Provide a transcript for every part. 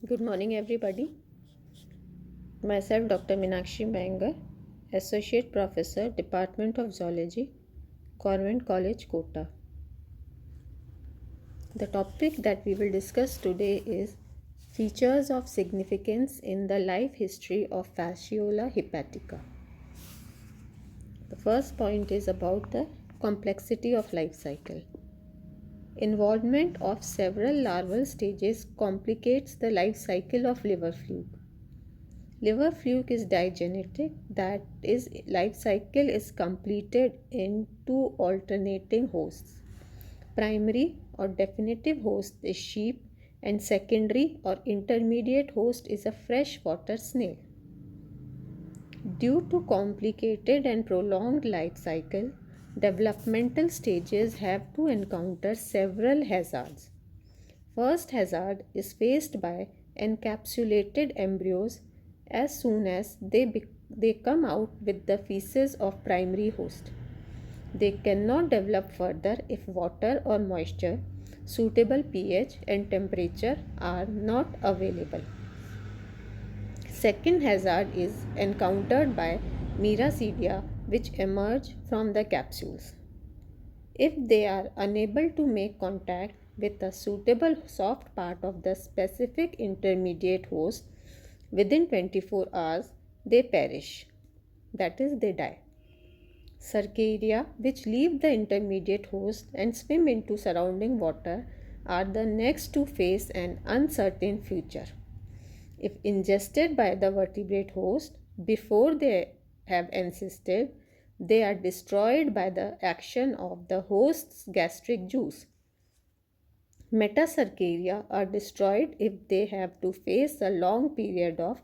Good morning, everybody. Myself, Dr. Meenakshi Bangar, Associate Professor, Department of Zoology, Convent College, Kota. The topic that we will discuss today is features of significance in the life history of Fasciola hepatica. The first point is about the complexity of life cycle. Involvement of several larval stages complicates the life cycle of liver fluke. Liver fluke is digenetic, that is, life cycle is completed in two alternating hosts. Primary or definitive host is sheep, and secondary or intermediate host is a freshwater snail. Due to complicated and prolonged life cycle, developmental stages have to encounter several hazards. First hazard is faced by encapsulated embryos as soon as they come out with the feces of primary host. They cannot develop further if water or moisture, suitable pH and temperature are not available. Second hazard is encountered by Miracidia which emerge from the capsules. If they are unable to make contact with a suitable soft part of the specific intermediate host within 24 hours, they perish. That is, they die. Cercaria, which leave the intermediate host and swim into surrounding water, are the next to face an uncertain future. If ingested by the vertebrate host before they have encysted, they are destroyed by the action of the host's gastric juice. Metacercaria are destroyed if they have to face a long period of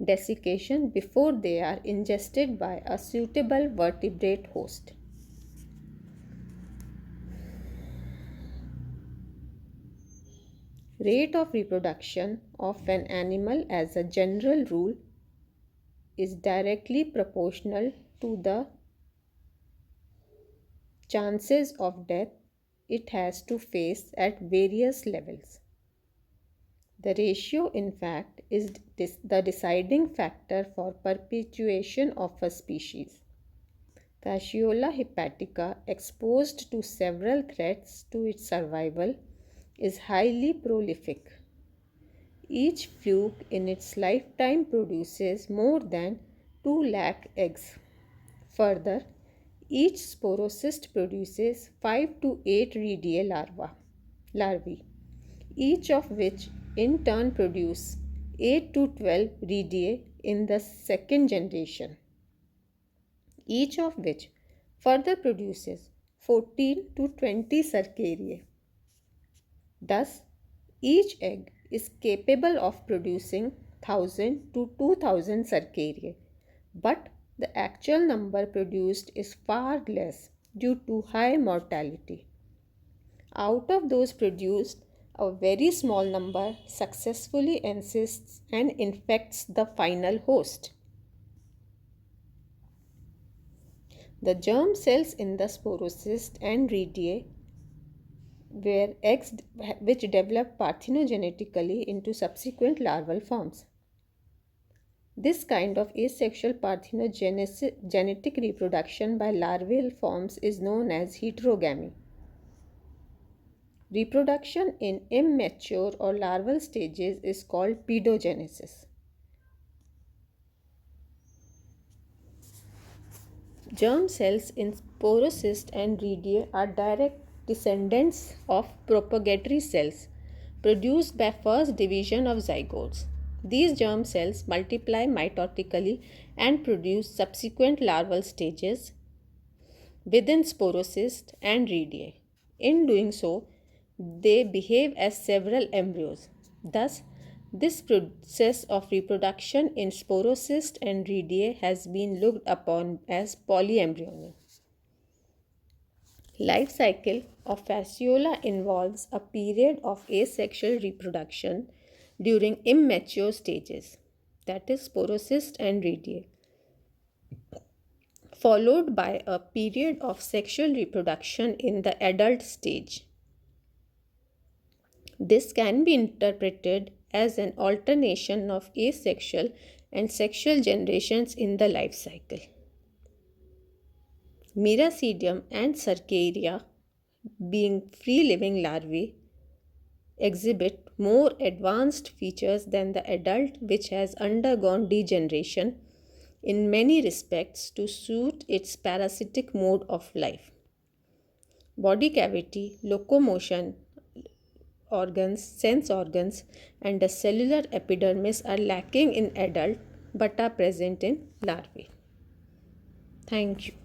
desiccation before they are ingested by a suitable vertebrate host. Rate of reproduction of an animal as a general rule is directly proportional to the chances of death it has to face at various levels. The ratio, in fact, is the deciding factor for perpetuation of a species. Fasciola hepatica, exposed to several threats to its survival, is highly prolific. Each fluke in its lifetime produces more than 2 lakh eggs. Further, each sporocyst produces 5 to 8 Rediae larvae, each of which in turn produce 8 to 12 Rediae in the second generation, each of which further produces 14 to 20 Cercariae. Thus, each egg is capable of producing 1000 to 2000 Cercariae, but the actual number produced is far less due to high mortality. Out of those produced, a very small number successfully encysts and infects the final host. The germ cells in the sporocyst and Rediae were eggs which develop parthenogenetically into subsequent larval forms. This kind of asexual parthenogenetic reproduction by larval forms is known as heterogamy. Reproduction in immature or larval stages is called pedogenesis. Germ cells in sporocyst and Rediae are direct descendants of propagatory cells produced by first division of zygotes. These germ cells multiply mitotically and produce subsequent larval stages within sporocyst and Rediae. In doing so, they behave as several embryos. Thus, this process of reproduction in sporocyst and Rediae has been looked upon as polyembryony. Life cycle of Fasciola involves a period of asexual reproduction during immature stages, that is sporocyst and Rediae, followed by a period of sexual reproduction in the adult stage. This can be interpreted as an alternation of asexual and sexual generations in the life cycle. Miracidium and Cercaria, being free-living larvae, exhibit more advanced features than the adult, which has undergone degeneration in many respects to suit its parasitic mode of life. Body cavity, locomotion organs, sense organs, and a cellular epidermis are lacking in adult but are present in larvae. Thank you.